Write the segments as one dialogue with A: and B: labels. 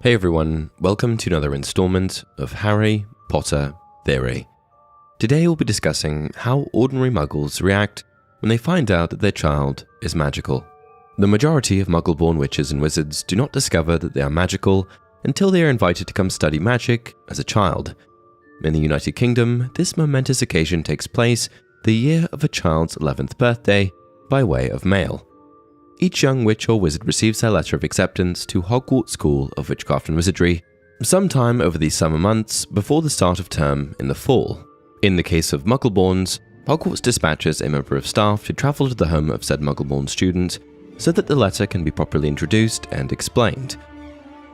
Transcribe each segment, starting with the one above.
A: Hey everyone, welcome to another installment of Harry Potter Theory. Today we'll be discussing how ordinary Muggles react when they find out that their child is magical. The majority of Muggle-born witches and wizards do not discover that they are magical until they are invited to come study magic as a child. In the United Kingdom, this momentous occasion takes place the year of a child's 11th birthday by way of mail. Each young witch or wizard receives their letter of acceptance to Hogwarts School of Witchcraft and Wizardry sometime over the summer months before the start of term in the fall. In the case of Muggleborns, Hogwarts dispatches a member of staff to travel to the home of said Muggleborn student so that the letter can be properly introduced and explained.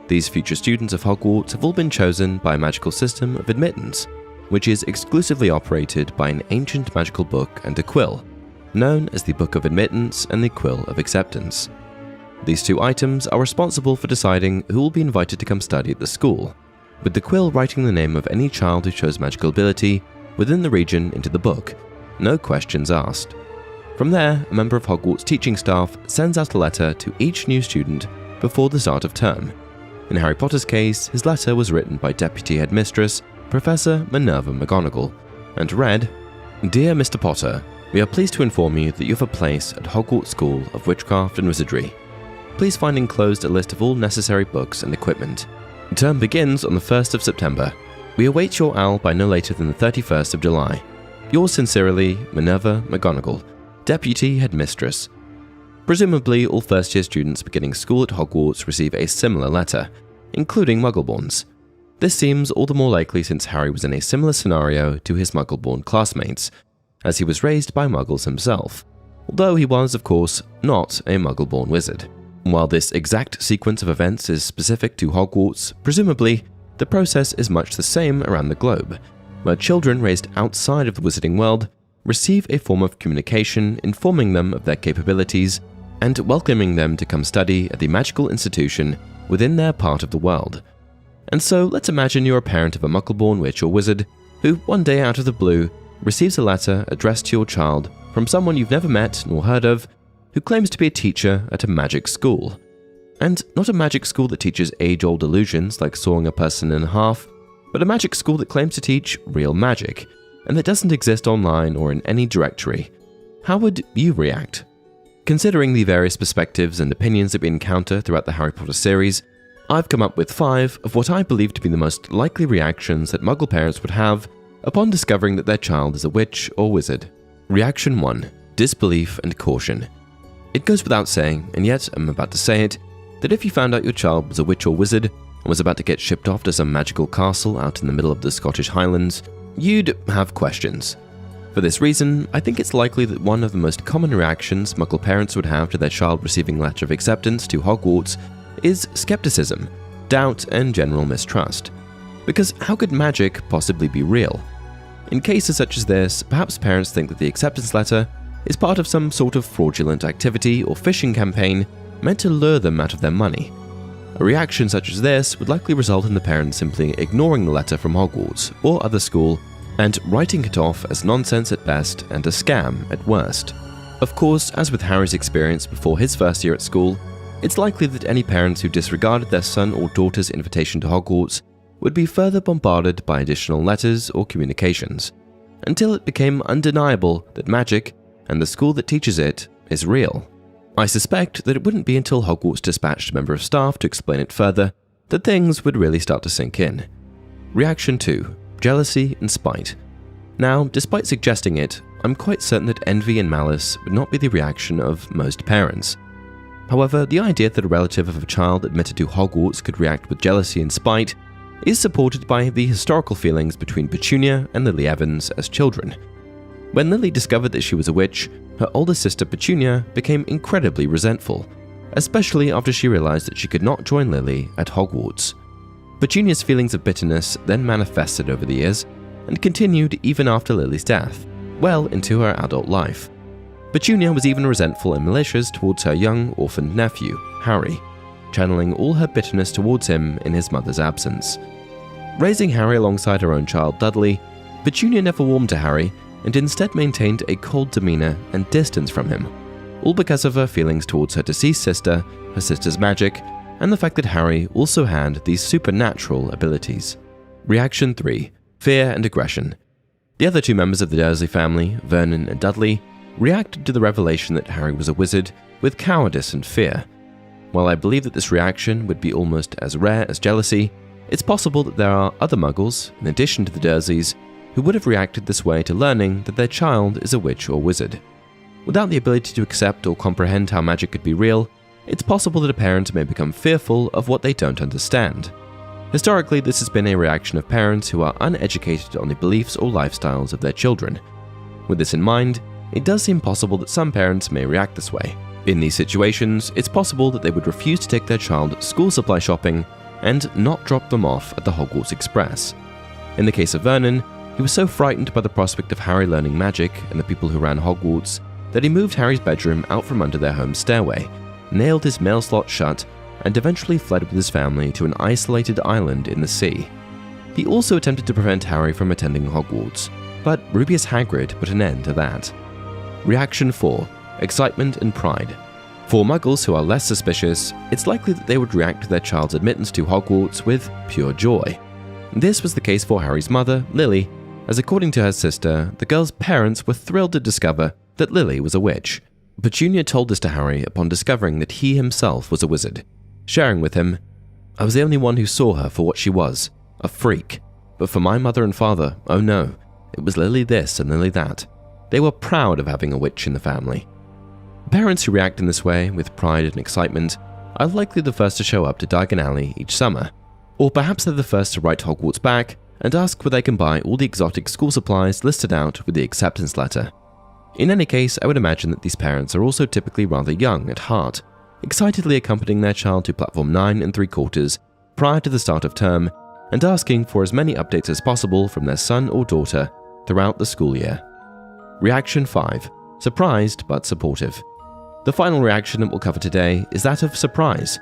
A: These future students of Hogwarts have all been chosen by a magical system of admittance, which is exclusively operated by an ancient magical book and a quill, known as the Book of Admittance and the Quill of Acceptance. These two items are responsible for deciding who will be invited to come study at the school, with the quill writing the name of any child who shows magical ability within the region into the book, no questions asked. From there, a member of Hogwarts teaching staff sends out a letter to each new student before the start of term. In Harry Potter's case, his letter was written by Deputy Headmistress Professor Minerva McGonagall, and read, "Dear Mr. Potter, we are pleased to inform you that you have a place at Hogwarts School of Witchcraft and Wizardry. Please find enclosed a list of all necessary books and equipment. Term begins on the 1st of September. We await your owl by no later than the 31st of July. Yours sincerely, Minerva McGonagall, Deputy Headmistress." Presumably, all first-year students beginning school at Hogwarts receive a similar letter, including Muggleborns. This seems all the more likely since Harry was in a similar scenario to his Muggle-born classmates, as he was raised by Muggles himself, although he was, of course, not a Muggle-born wizard. While this exact sequence of events is specific to Hogwarts, presumably, the process is much the same around the globe, where children raised outside of the wizarding world receive a form of communication informing them of their capabilities and welcoming them to come study at the magical institution within their part of the world. And so let's imagine you're a parent of a Muggle-born witch or wizard who, one day out of the blue, receives a letter addressed to your child from someone you've never met nor heard of, who claims to be a teacher at a magic school. And not a magic school that teaches age-old illusions like sawing a person in half, but a magic school that claims to teach real magic, and that doesn't exist online or in any directory. How would you react? Considering the various perspectives and opinions that we encounter throughout the Harry Potter series, I've come up with 5 of what I believe to be the most likely reactions that Muggle parents would have upon discovering that their child is a witch or wizard. Reaction 1. Disbelief and caution. It goes without saying, and yet I'm about to say it, that if you found out your child was a witch or wizard and was about to get shipped off to some magical castle out in the middle of the Scottish Highlands, you'd have questions. For this reason, I think it's likely that one of the most common reactions Muggle parents would have to their child receiving a letter of acceptance to Hogwarts is skepticism, doubt, and general mistrust. Because how could magic possibly be real? In cases such as this, perhaps parents think that the acceptance letter is part of some sort of fraudulent activity or phishing campaign meant to lure them out of their money. A reaction such as this would likely result in the parents simply ignoring the letter from Hogwarts or other school and writing it off as nonsense at best and a scam at worst. Of course, as with Harry's experience before his first year at school, it's likely that any parents who disregarded their son or daughter's invitation to Hogwarts would be further bombarded by additional letters or communications, until it became undeniable that magic, and the school that teaches it, is real. I suspect that it wouldn't be until Hogwarts dispatched a member of staff to explain it further that things would really start to sink in. Reaction 2. Jealousy and spite. Now, despite suggesting it, I'm quite certain that envy and malice would not be the reaction of most parents. However, the idea that a relative of a child admitted to Hogwarts could react with jealousy and spite is supported by the historical feelings between Petunia and Lily Evans as children. When Lily discovered that she was a witch, her older sister Petunia became incredibly resentful, especially after she realized that she could not join Lily at Hogwarts. Petunia's feelings of bitterness then manifested over the years and continued even after Lily's death, well into her adult life. Petunia was even resentful and malicious towards her young orphaned nephew, Harry, channeling all her bitterness towards him in his mother's absence. Raising Harry alongside her own child Dudley, Petunia never warmed to Harry and instead maintained a cold demeanor and distance from him, all because of her feelings towards her deceased sister, her sister's magic, and the fact that Harry also had these supernatural abilities. Reaction 3. Fear and aggression. The other two members of the Dursley family, Vernon and Dudley, reacted to the revelation that Harry was a wizard with cowardice and fear. While I believe that this reaction would be almost as rare as jealousy, it's possible that there are other Muggles, in addition to the Dursleys, who would have reacted this way to learning that their child is a witch or wizard. Without the ability to accept or comprehend how magic could be real, it's possible that a parent may become fearful of what they don't understand. Historically, this has been a reaction of parents who are uneducated on the beliefs or lifestyles of their children. With this in mind, it does seem possible that some parents may react this way. In these situations, it's possible that they would refuse to take their child school supply shopping and not drop them off at the Hogwarts Express. In the case of Vernon, he was so frightened by the prospect of Harry learning magic and the people who ran Hogwarts that he moved Harry's bedroom out from under their home stairway, nailed his mail slot shut, and eventually fled with his family to an isolated island in the sea. He also attempted to prevent Harry from attending Hogwarts, but Rubeus Hagrid put an end to that. Reaction 4. Excitement and pride. For Muggles who are less suspicious, it's likely that they would react to their child's admittance to Hogwarts with pure joy. This was the case for Harry's mother, Lily, as according to her sister, the girl's parents were thrilled to discover that Lily was a witch. Petunia told this to Harry upon discovering that he himself was a wizard, sharing with him, "I was the only one who saw her for what she was, a freak. But for my mother and father, oh no, it was Lily this and Lily that. They were proud of having a witch in the family." Parents who react in this way, with pride and excitement, are likely the first to show up to Diagon Alley each summer. Or perhaps they're the first to write Hogwarts back and ask where they can buy all the exotic school supplies listed out with the acceptance letter. In any case, I would imagine that these parents are also typically rather young at heart, excitedly accompanying their child to platform 9 3/4 prior to the start of term and asking for as many updates as possible from their son or daughter throughout the school year. Reaction 5. Surprised but supportive. The final reaction that we'll cover today is that of surprise.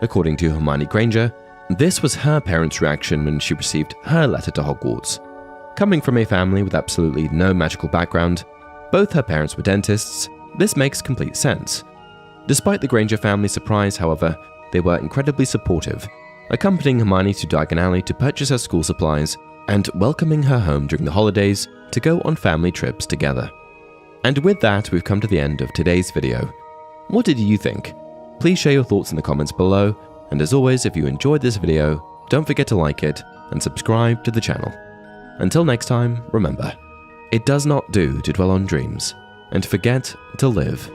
A: According to Hermione Granger, this was her parents' reaction when she received her letter to Hogwarts. Coming from a family with absolutely no magical background, both her parents were dentists, this makes complete sense. Despite the Granger family's surprise, however, they were incredibly supportive, accompanying Hermione to Diagon Alley to purchase her school supplies and welcoming her home during the holidays to go on family trips together. And with that, we've come to the end of today's video. What did you think? Please share your thoughts in the comments below, and as always, if you enjoyed this video, don't forget to like it and subscribe to the channel. Until next time, remember, it does not do to dwell on dreams and forget to live